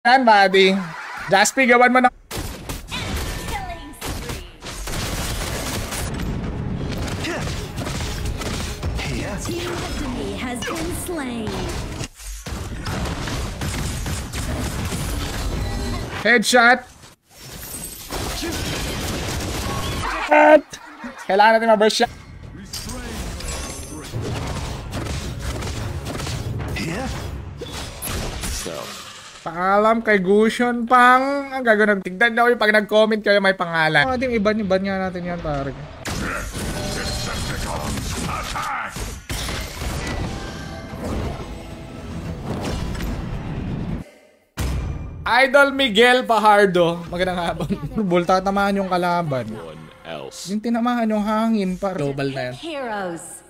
Yan, buddy. Jaspi, gawan mo na. Headshot. At kailangan natin ma-burst siya. Paalam kay Gusion Pang. Ang gagawin, tignan daw yung pag nag-comment kayo may pangalan. Oh, di iban nga natin yan, pare. Idol Miguel Pajardo. Magandang hapon. Bulta tamahan yung kalaban. Yung tinamahan yung hangin para global na yan. Heroes.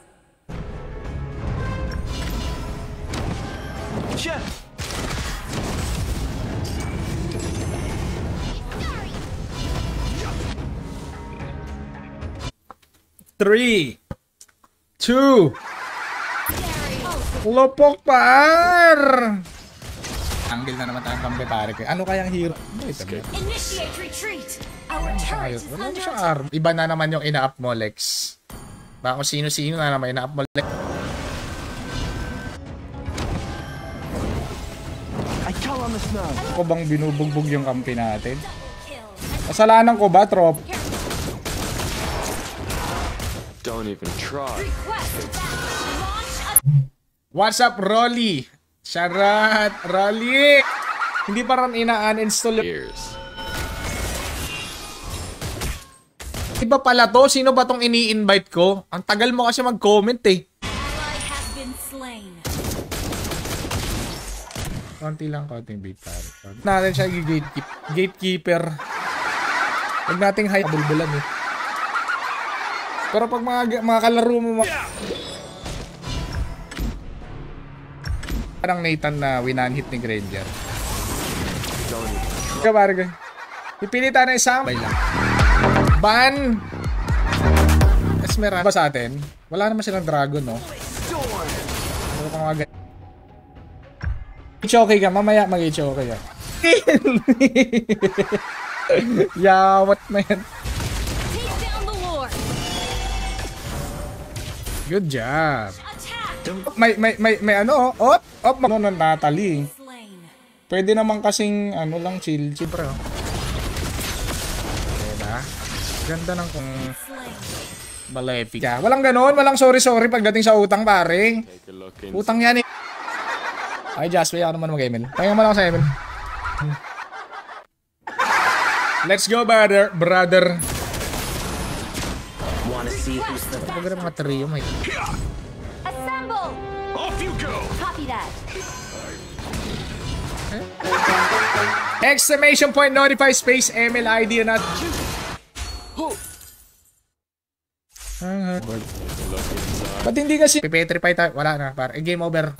Three, two, lopok par. Angle na naman tayong kampi pare ko. Ano kayang hero? Initiate retreat. Our turret is under attack. Iba na naman yung ina-up mo, Lex. Baka kung sino-sino na naman ina-up mo, Lex. Ako bang binubugbog yung kampi natin? Kasalanan ko ba, trop? Don't even try. What's up, Rolly? Sharat, Rolly! Hindi pa rin ina-uninstall yung... Iba pala to? Sino ba tong ini-invite ko? Ang tagal mo kasi mag-comment eh. Konti lang, konting bait pare. Natin siya gatekeeper. Huwag nating high bulbulan eh. Pero pag mga kalaro mo parang Nathan na winanhit ni Granger. Kaya pare, pipilitan na isang bay lang. Ban! Esmeralda ba sa atin? Wala naman silang dragon, no? Pero pang mga ganyan. Okay ka, mamaya mag-okay ka. Yawat man. Good job. May ano, op, ano Natalie. Pwede naman kasing ano lang chill bro. Diba? Ganda ng kung Malefic. Walang ganoon, walang sorry pagdating sa utang pare. Utang yan eh. Ay, Jasper, ako naman mag-Emil. Pahinga mo lang sa Emil. Let's go, brother. Wanna see who's the best? Mga trio, may. Assemble! Off you go! Copy that. Exclamation point, notify space, Emil ID na. Ba't hindi kasi pipetrify tayo? Wala na, par. Game over.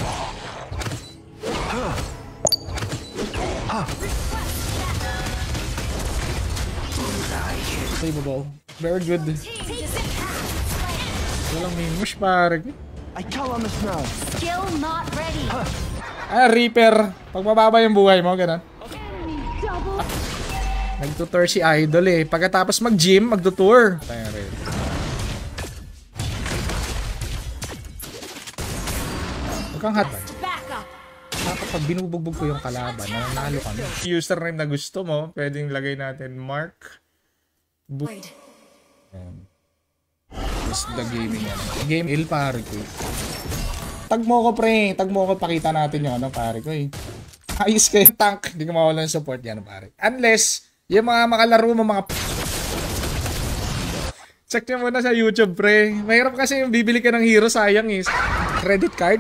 Savable. Very good. Walang minush, par. I call on the snow. Skill not ready. Reaper. Pag mababa yung buhay mo, ganun. Nagtutour si Idol eh. Pagkatapos mag-gym, magtutour. Huwag kang hatay. Kapag binubugbog ko yung kalaban, nanalo kami. Username na gusto mo, pwedeng lagay natin Mark. Just the gaming yan. Game ill pare ko. Tag mo ko pre. Tag mo ko, pakita natin yung ano pare ko eh. Ayos kayo tank. Hindi ko mawala ng support yan pare. Unless, yung mga makalaro mo mga... Check nyo muna sa YouTube pre. Mahirap kasi yung bibili ka ng hero, sayang eh. Credit card.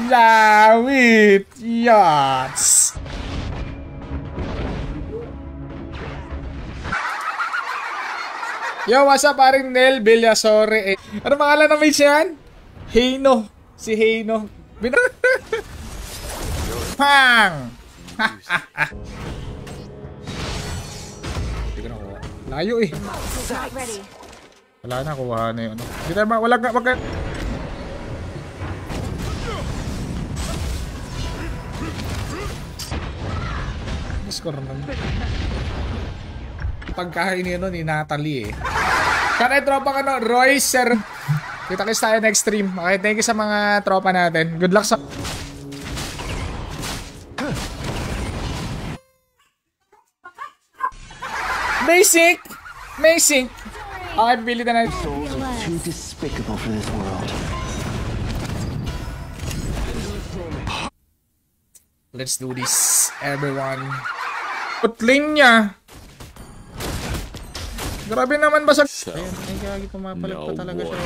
Lawit. Yachts. Yo, what's up, paring Nel Villasore? Ano pangalan ng mage yan? Heino. Si Heino. Pang! Hindi ko nakuha. Layo eh. Wala na, kuha na yun. Hindi tayo wala ka. score nun. Pagkain yun ni Natalie eh. Kanay tropa ka no, Roy, sir. Kita-kits tayo next stream. Okay, thank you sa mga tropa natin. Good luck sa... Basic! Basic! Okay, pili na natin. Souls are too despicable for this world. Let's do this, everyone. Putling niya. Grabe naman basag. Ayan, ay gagi pumapalit pa talaga siya.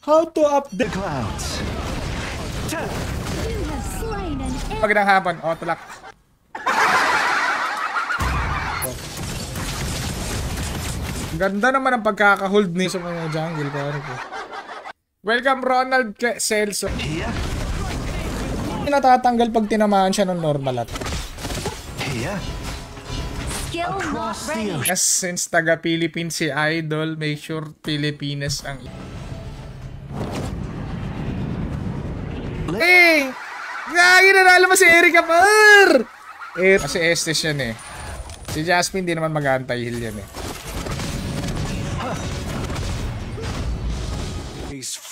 How to update The clouds. Magandang hapon. Oh, tulak. Ganda naman ang pagkaka-hold ni sa mga jungle, pare ko. Welcome Ronald Celso. Natatanggal pag tinamaan siya ng normal at. Yes, since taga Philippines si Idol, make sure Pilipinas ang... Eh! Gagi na nalang mo si Erika Par! Kasi Estes yan eh. Si Jasmine di naman mag-anti-heal yan eh.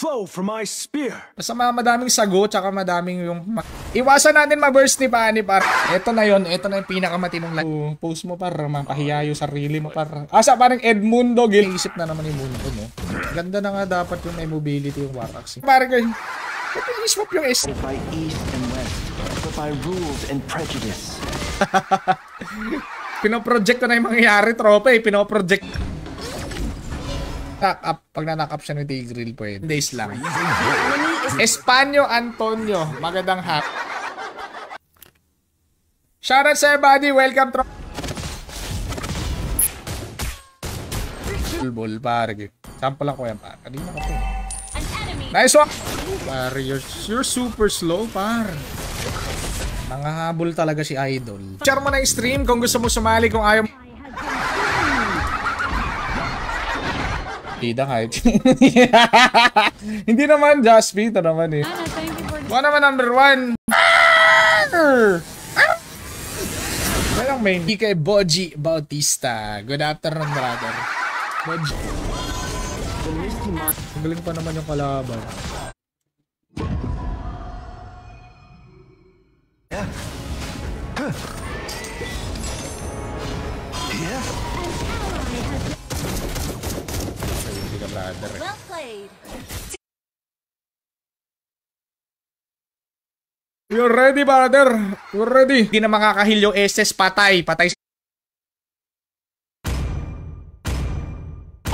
Flow from my spear. Basta madaming sago, tsaka madaming yung... Iwasan natin ma-burst ni Pani par. Ito na yon, ito na yung pinakamatinong lang. Post mo par, mapahiya yung sarili mo par. Asa parang Edmundo, ginisip na naman yung mundo mo. Ganda na nga dapat yung may mobility yung Warax. Parang ko i-swap yung S. By east and west, but by rules and prejudice. Pinoproject ko na yung mangyayari, tropa eh. Pinoproject. Pag na-knock up siya ng Tigreal, pwede. Days lang. Espanyo Antonio. Magandang hap. Shoutout sa everybody. Welcome, tropa. Ball, pare. Sample lang ko yan, pare. Kanina ka po. Nice one. Pare, you're super slow, pare. Nangahabol talaga si Idol. Share mo na yung stream kung gusto mo sumali, kung ayaw. Ida kahit. Hindi naman, Jaspi. Ito naman eh. Ano naman number 1? Walang main. Kay Boji Bautista. Good afternoon, brother. Boji. Galing pa naman yung kalaban. Brother. Well played. You're ready, brother. You're ready. Hindi na makakahil yung SS. Patay. Patay.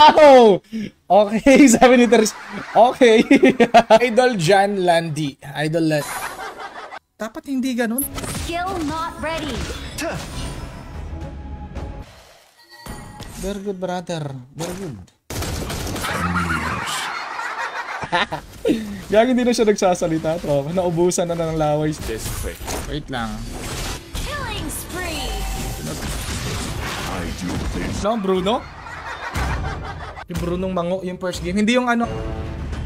Oh! Okay, sabi ni Teres. Okay. Idol Jan Landi. Idol Landi. Dapat hindi ganun. Skill not ready. Very good, brother. Very good. Gagi hindi na siya nagsasalita, tropa. Naubusan na ng laway. Wait lang. Killing spree. No, Bruno? Yung Brunong Mango, yung first game. Hindi yung ano.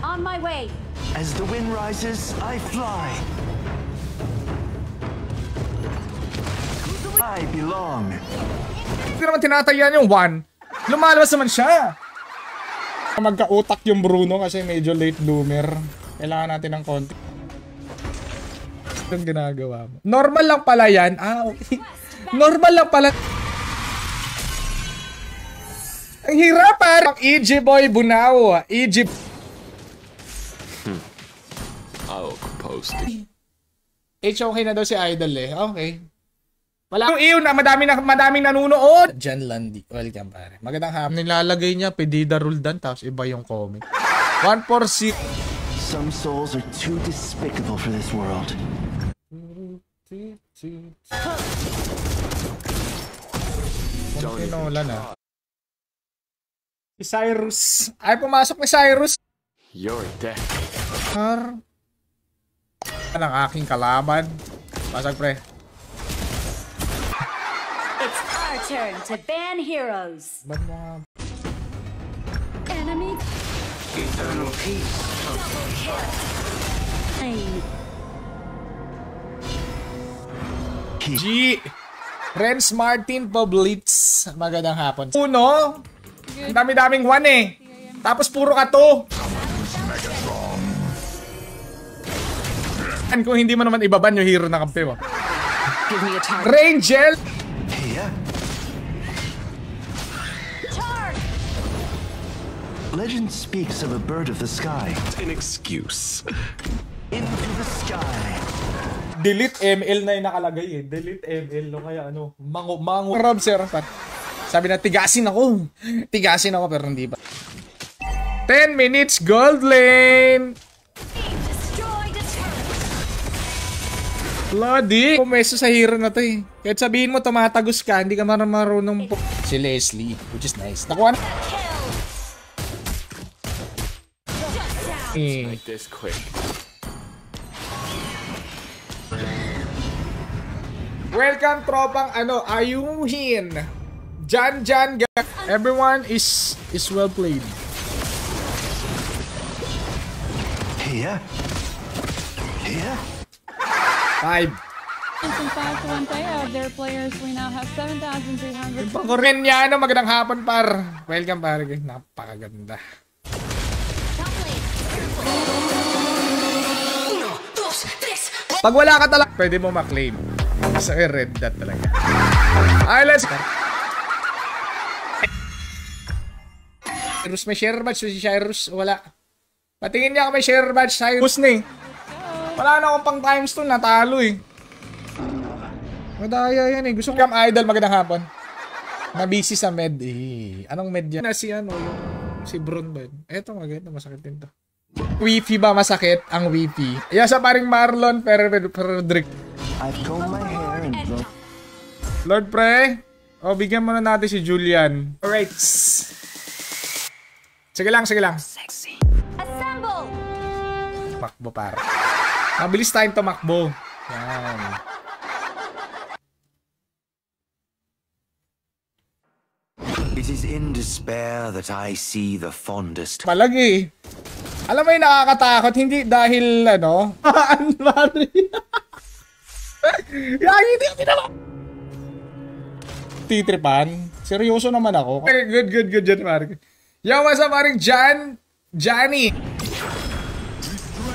On my way. As the wind rises, I fly. I belong. Hindi naman tinatayan yung 1. Lumalabas naman siya. Magka-utak yung Bruno kasi medyo late bloomer. Kailangan natin ng konti. Anong ginagawa mo? Normal lang pala yan. Ah, okay. Normal lang pala. Ang hirap parang EG Boy Bunao. EG. I'll compose H okay na daw si Idol eh. Okay. Wala yung iyon na madaming nanunood. Jan Landi. Welcome pare. Magandang hapon. Nilalagay niya Pedida Roldan tapos iba yung comment. 146. Some souls are too despicable for this world. Tinola na. Si Cyrus. Ay pumasok ni Cyrus. You're dead. Ang aking kalaban. Pasag pre. It's our turn to ban heroes. Ba't mo? Enemy. Eternal peace. Double kill. G. Renz Martin Poblitz. Magandang hapon. Uno. Ang dami-daming one eh. Tapos puro ka to. Kung hindi mo naman ibaban yung hero na kampi mo. Give me a target. Rangel. Here. Legend speaks of a bird of the sky. An excuse. Into the sky. Delete ML na yung nakalagay eh. Delete ML. No? Kaya ano, mango. Rob, sir. Sabi na, tigasin ako. Tigasin ako, pero hindi pa. 10 minutes, gold lane. Bloody. Pumeso sa hero na to eh. Kahit sabihin mo, tumatagos ka, hindi ka marunong po. Si Leslie, which is nice. Nakuha na. Make this quick. Welcome tropang ayuhin. Jan. Everyone is well played. Here. 5. From 5 to 1 payout, their players, we now have 7,300. Pangkurin niya, magandang hapon par. Welcome par. Napakaganda. Pag wala ka talaga, pwede mo maklaim. Sa red dot talaga. Ay, let's go. Cyrus, may share badge. Si Cyrus, wala. Patingin niya ako may share badge. Cyrus na eh. Wala na akong pang times 2, natalo eh. Madaya yan eh. Gusto ko yung idol, magandang hapon. Nabisi sa med eh. Anong med yan? Si si Bron ba yun? Eto maganda, masakit din to. Wifi ba masakit? Ang wifi. Sa paring Marlon Rodrick. I've combed my hair and blown. Lord Pre. Bigyan muna natin si Julian. Alright. Sige lang. Sexy. Assemble! Makbo para. Mabilis tayong tumakbo. Yan. It is in despair that I see the fondest. Palagi. Alam mo yung nakakatakot, hindi dahil Anmari. Hindi ako tinawag. Titripan. Seryoso naman ako. Okay, good dyan, Mark. Yo, what's up, Mark? Johnny.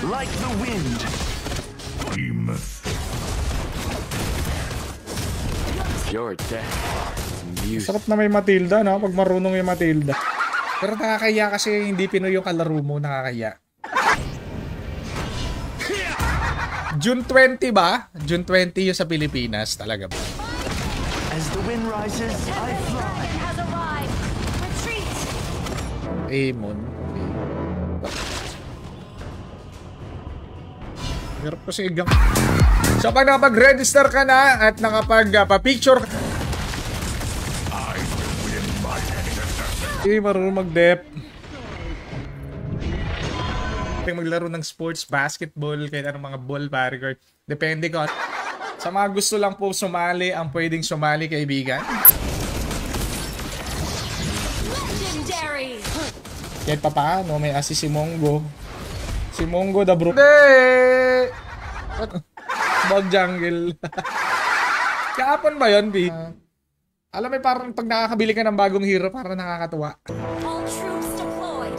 Like the wind. You're dead. Music. Sarap na may Matilda, no? Pag marunong yung Matilda. Pero nakakaya kasi hindi Pinoy yung kalaro mo, nakakaya. June 20 ba? June 20 yung sa Pilipinas, talaga ba? As the wind rises, I fly. Has arrived. Retreat! Amon. Hirap kasi igang. So pag nakapag-register ka na at nakapag-pa-picture ka, marunong mag-dep. Maglaro ng sports, basketball, kahit anong mga ball, pare. Depende ko. Sa mga gusto lang po sumali, ang pwedeng sumali, kaibigan. Legendary! Kahit pa paano, may assist si Mongo. Si Mongo the bro. Bog jungle. Kahapon ba yun, B? Alam mo, parang pag nakakabili ka ng bagong hero, parang nakakatuwa. All troops deployed.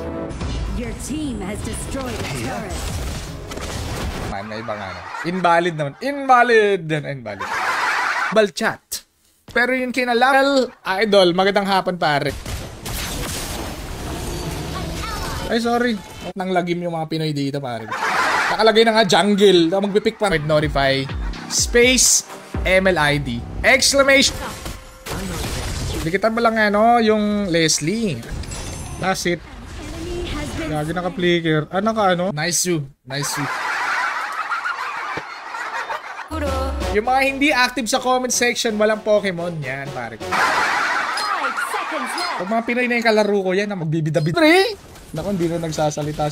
Your team has destroyed a turret. Man, may ibang invalid naman. Invalid! Balchat. Pero yun kinalal, idol, magandang hapon, pare. Ay, sorry. Nang lagim yung mga Pinoy dito, pare. Nakalagay na nga jungle. Magpipick pa. Notify. Space. MLID. Exclamation. Dikitan mo lang yung Leslie. That's it. Gagi naka-flicker. Nice you. Yung mga hindi active sa comment section, walang Pokemon. Yan, pare. 5 seconds left. Pag mga Pinoy na yung kalaro ko yan, magbibida-bida. Naku, hindi na nagsasalita.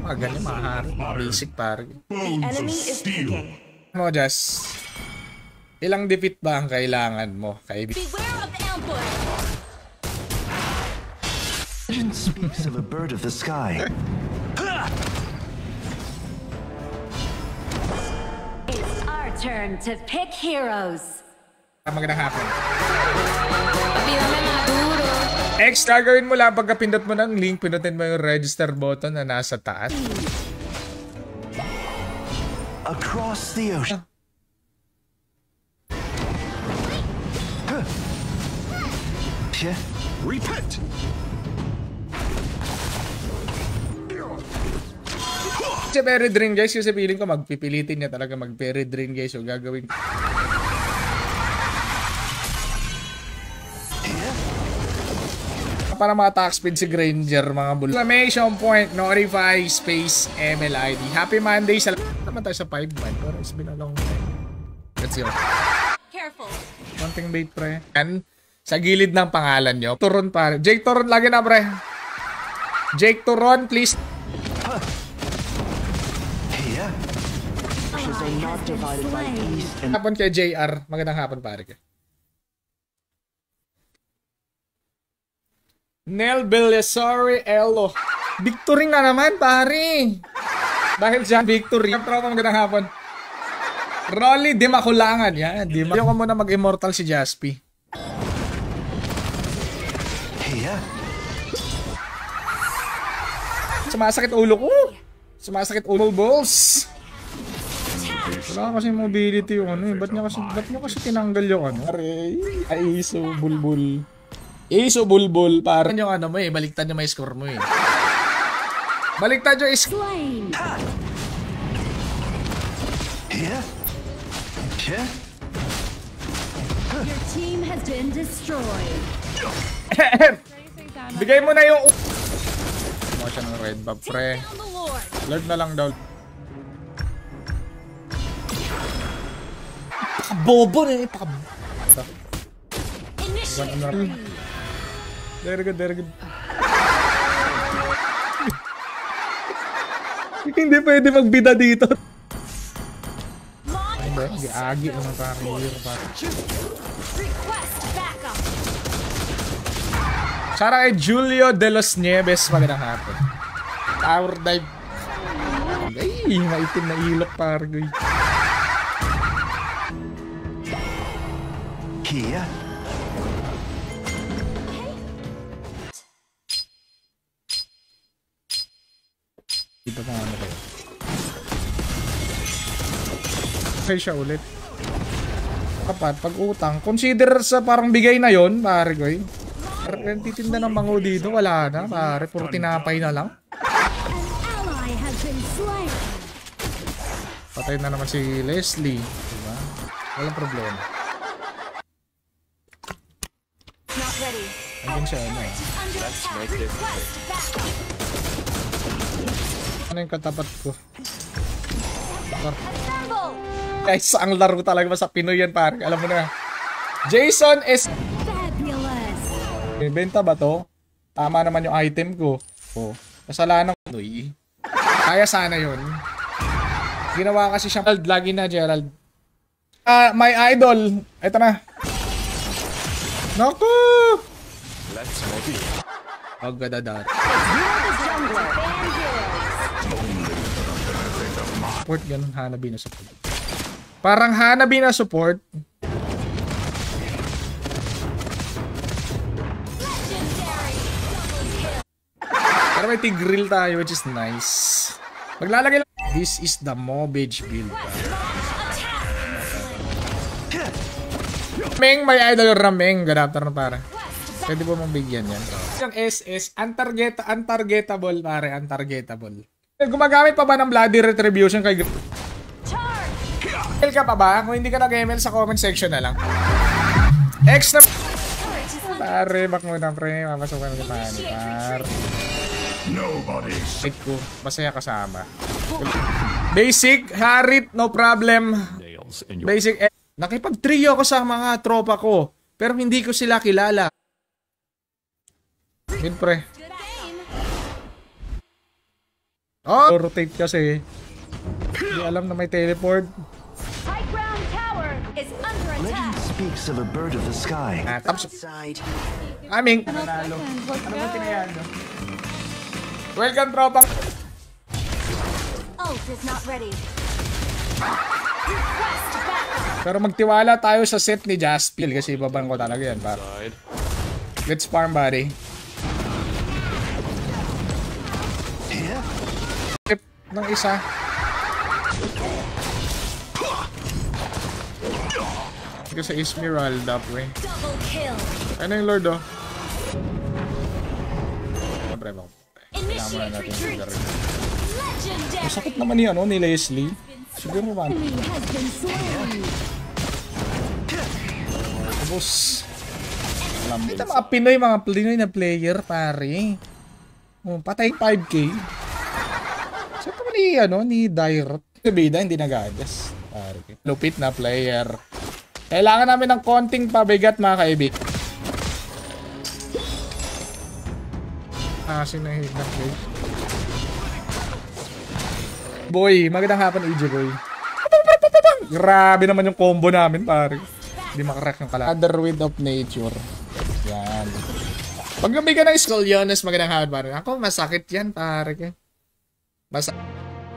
Ganyan, mga basic, pare. The enemy is picking. Mo, Jess. Ilang defeat ba ang kailangan mo, kaibigan? Beware of ambush. Legend speaks of a bird of the sky. turn to pick heroes. Magandang hapon. X, gagawin mo lang pagka pindot mo ng link, pindutin mo yung register button na nasa taas. Across the ocean. Repent! Kasi Perry Drain guys, kasi feeling ko magpipilitin niya talaga mag-Perry Drain guys. So gagawin para mga attack speed si Granger, mga bull. Exclamation point, notify, space, MLID. Happy Monday sa naman tayo sa 5 man. Pero it's been a long time. Let's go. Careful. Konting bait pre. Yan, sa gilid ng pangalan nyo. Turon pare. Jake Turon, lagi na pre. Jake Turon, please. Here. Ashes are not divided by east and Hapon kay JR. Magandang hapon pare. Nel Belisauri Elo. Victory nga naman pare. Dahil dyan victory. Tropa, magandang hapon. Rolly di makulangan. Yan. Ayaw ko muna mag-immortal si Jaspi. here. Sumasakit ulo ko. Sumasakit ulo balls. Wala kasi mobility yung ano eh. Ba't niya kasi tinanggal yung ano? Aray. Ay, so bulbul. Iso bulbul. Parang yung ano mo eh. Baliktad yung may score mo eh. Baliktad yung score. Here. Here. Your team has been destroyed. Bigay mo na yung... Mo siya ng red buff, pre. Down the Lord. Lord na lang daw. Pakabobo na eh. Initiate. Very good, very good. Hindi pwede magbida dito. Hindi, agi naman parang hero parang. Request backup. Sara kay Julio de los Nieves, magandang hapon. Tower dive. Ay, maitim na ilok pargoy. Here. Dito pa ano kayo. Okay siya ulit. Kapat, pag utang, consider sa parang bigay na yon, pare ko eh. Parang titinda ng mango dito, wala na, pare. Puro tinapay na lang. An ally has been slain. Patay na naman si Leslie. Diba? Walang problema. Not ready. Andun siya, ano eh. Under attack. Request backup. Ano yung katapat ko? Assemble. Guys, ang laro talaga sa Pinoy yan, pare. Alam mo na. Jason is... Fabulous. May benta ba to? Tama naman yung item ko. Oh, kasalanan ko. Pinoy. Kaya sana yun. Ginawa kasi siya. Lagi na, Gerald. My idol. Ito na. Naku! Let's make it. Ang gadadar. Support, ganun. Hanabi na support. Parang Hanabi na support. Pero may tigrill tayo, which is nice. Maglalagay lang. This is the Mobage build. Rameng, may idol Rameng. Good afternoon, para. Pwede po mong bigyan yan. Yung SS, untargetable, pare. Untargetable. Gumagamit pa ba ng Bloody Retribution kay ML ka pa ba? Kung hindi ka nag-ML sa comment section na lang. X na... Pare, back muna, pre. Mapasukan ko pa. Pare. Hit ko. Masaya kasama. Basic, Harit, no problem. Basic, nakipag-trio ko sa mga tropa ko. Pero hindi ko sila kilala. Mid, pre. Oh, rotate kasi. Hindi alam na may teleport. High ground tower is under attack. Legend speaks of a bird of the sky. Taps. Side. Aming. Let's go. Welcome, tropang. Ult is not ready. Pero magtiwala tayo sa set ni Jaspil kasi ibabang ko talaga yan, par. Let's farm, buddy. Trip ng isa. Sige sa Esmeralda, pre. Double kill. Ano yung Lord, oh? Pre, bako. Kailangan muna natin yung Legendary. masakit naman ni, ni Leslie. Siguro ba? Enemy has been slain. Tapos, ito mga Pinoy na player, pare. Oh, patay 5K. Saan naman ni Direct? Bida, hindi nag-adjust. Pare. Lupit na player. Kailangan namin ng konting pabigat, mga kaibig. Sinahig na play. Boy, magandang hapon, AJ boy. Grabe naman yung combo namin, pare. Hindi makarek yung kala. Other Wind of Nature. Yan. Pag nabigyan ng Scoliones, magandang hapon, pare. Ako, masakit yan, pare.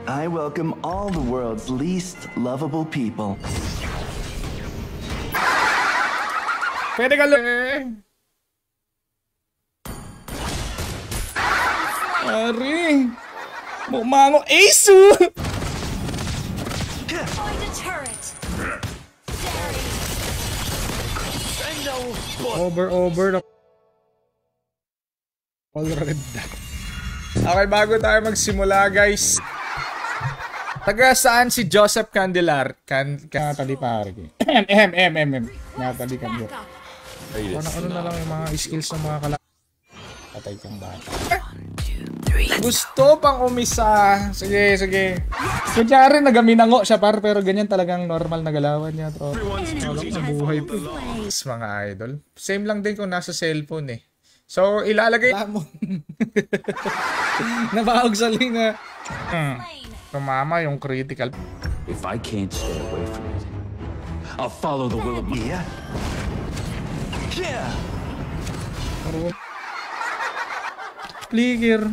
I welcome all the world's least lovable people. Pwede ka lang. Pare. Mumango. Asu! Deploy the turret. Over. All red. Okay, bago tayo magsimula, guys. Taga saan si Joseph Candelar? Natali pare. Natali Candelar. Ano na lang yung mga skills ng mga patay kang bata. Gusto pang umisa. Sige. Kunyari nagaminango siya pero ganyan talagang normal na galawan niya. Buhay po. Mga idol. Same lang din kung nasa cellphone eh. So ilalagay mo. Nabahog sa linga. Tumama yung critical. If I can't stay away from it, I'll follow the will of my... Yeah. Flicker.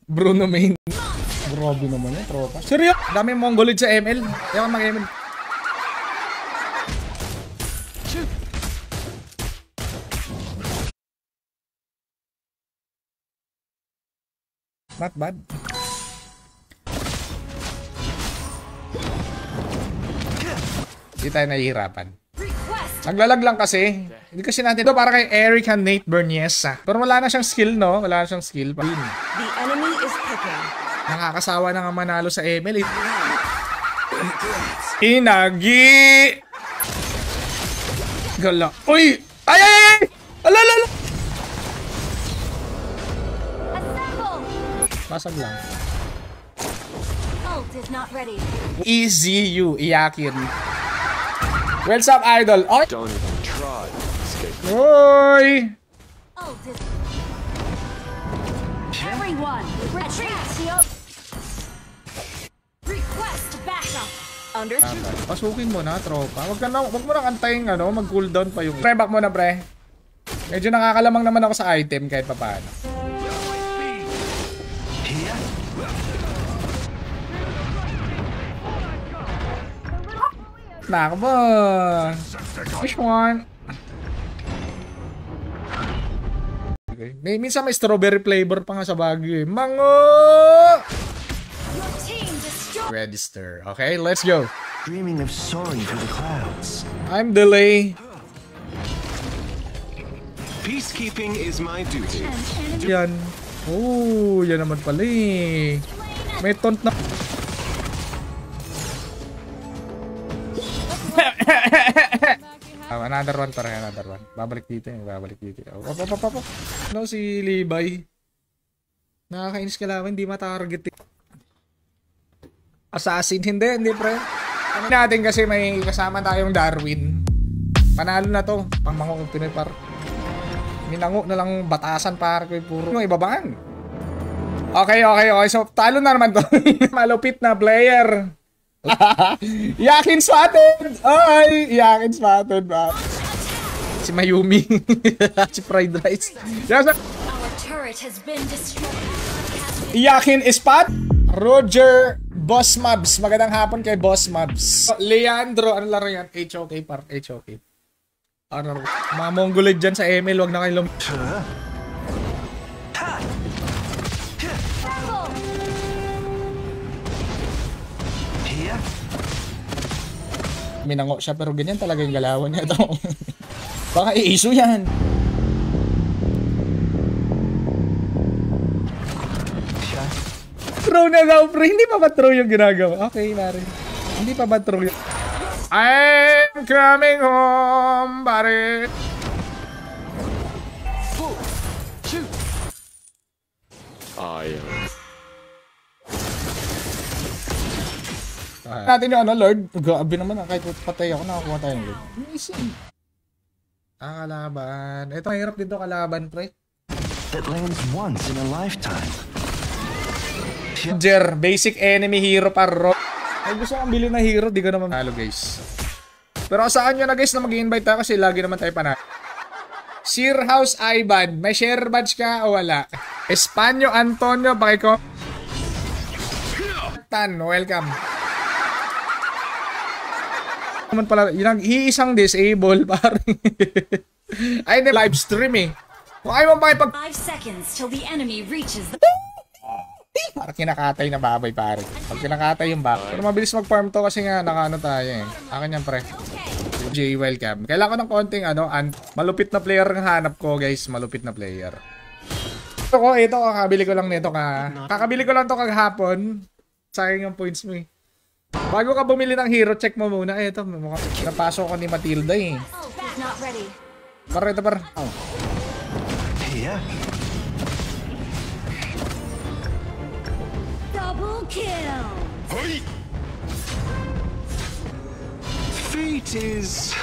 Bruno Main. Grabe naman yung tropa. Seryo? Daming Mongolid sa ML. Ewan mag-ML. Not bad. Hindi tayo nahihirapan. Naglalag lang kasi. Hindi kasi natin ito para kay Eric and Nate Berniesa. Pero wala na siyang skill, no? Wala na siyang skill. The enemy is picking. Nakakasawa na nga manalo sa ML. Inagi! Gala. Uy! Ay! Alala! Pasag lang. Ult is not ready. Easy you, iyakin. What's up, idol? Oy! Don't even try to escape. Oy! Ult is... Everyone, retreat! Request backup! Understood. Pasukin mo na, tropa. Wag mo nang antayin, mag-cooldown pa yung... Pre, back mo na, pre. Medyo nakakalamang naman ako sa item kahit papaano. Nakaba. Which one? Okay. Minsan may strawberry flavor pa nga sa Baguio eh. Mango! Register. Okay, let's go. Dreaming of soaring through the clouds. I'm delay. Peacekeeping is my duty. Yan. Oh, yan naman pala eh. May taunt na. Another one para another one. Babalik dito. Op. No, si Levi. Nakakainis ka lang, hindi matarget. Assassin, hindi pre. Ano natin kasi may kasama tayong Darwin. Panalo na to. Pangmango ng Pinoy par. Minango na lang batasan par ko puro. Yung ibabangan. Okay. So, talo na naman to. Malupit na player. Yakin spotted! Ay! Yakin spotted ba? Si Mayumi. Si Fried Rice. Our turret has been destroyed. Iyakin Spot. Roger Boss Mabs. Magandang hapon kay Boss Mabs. Leandro, ano laro yan? HOK par. HOK. Ano, mga Mongolid dyan sa ML, wag na kayo minango siya pero ganyan talaga yung galawan niya ito. Baka i-issue yan. Throw na daw, pre. Hindi pa ba throw yung ginagawa? Okay, pare. Hindi pa ba throw yung... I'm coming home, pare. Natin yung ano, Lord. Grabe naman, kahit patay ako, nakakuha tayo ng Lord. Amazing. Kalaban. Ito, mahirap dito kalaban, pre. That lands once in a lifetime. Jer, basic enemy hero paro. Ay, gusto kong bilhin na hero, di ko naman halo, guys. Pero saan nyo na, guys, na mag-invite tayo kasi lagi naman tayo panalo. Sir House Ivan, may share badge ka o wala? Espanyo Antonio, pakiko. Tan, welcome. Naman pala, yung iisang disable, pare. Ay, live stream eh. Kung ayaw mo pakipag... 5 seconds till the enemy reaches the... Parang kinakatay na babay, pare. Pag kinakatay yung back. Pero mabilis mag-farm to kasi nga nakaano tayo eh. Akin yan, pre. Jay, welcome. Kailangan ko ng konting ano, malupit na player ng hanap ko, guys. Malupit na player. Ito, kakabili ko lang nito kakabili ko lang to kaghapon. Sayang yung points mo eh. Bago ka bumili ng hero, check mo muna. Ito, napasok ko ni Matilda eh. Not ready. Ito. Yeah. Double kill. Fate is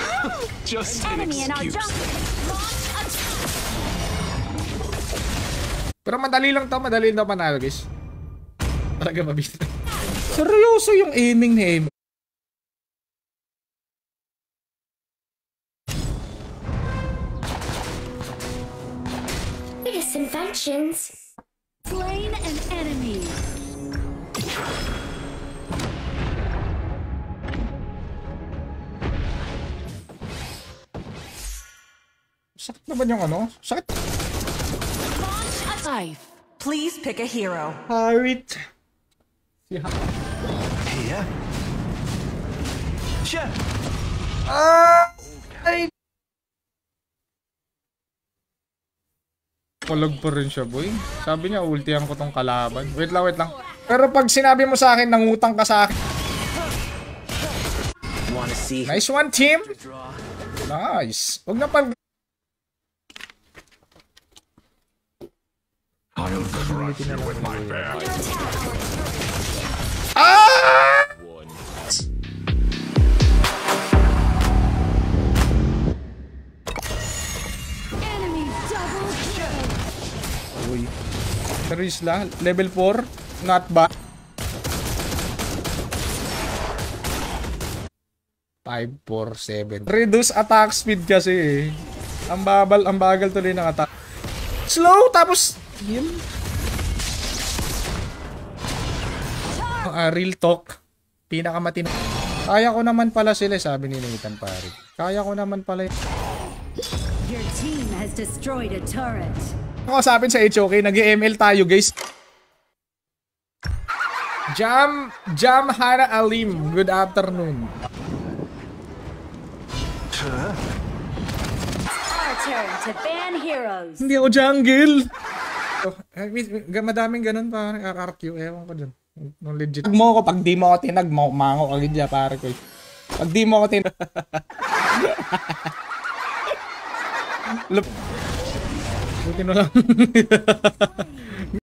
just an Enemy in our excuse. jungle. Launch attack. Pero madali lang panalo, guys. Talaga mabisa. Seryoso yung aiming ni aim. Latest inventions. Slain an enemy. Sakit na ba yung ano? Sakit. Life. Please pick a hero. Harit. Yeah. Sure. Ay! Kulag pa rin siya, boy. Sabi niya, ultihan ko tong kalaban. Wait lang. Pero pag sinabi mo sa akin, nangutang ka sa akin. Nice one, team! Nice. Huwag na pag... Ah! Enemy double kill. Uy. Pero isla, level 4, not bad. 5, 4, 7. Reduce attack speed kasi eh. Ang bagal tuloy ng attack. Slow, tapos heal. Real talk. Pinakamatino. Kaya ko naman pala sila, sabi ni Nathan pare. Kaya ko naman pala. Your team has destroyed a turret. Ako sabi sa HOK, nag-ML tayo, guys. Jam Hana Alim, good afternoon. Our turn to ban heroes. Hindi ako jungle. Madaming ganun pa, RQ, ewan ko dun. No, legit. Pag mo ako, pag di mo ako tinag, mango agad dyan, pare ko. Pag di mo ako tinag. Buti na lang.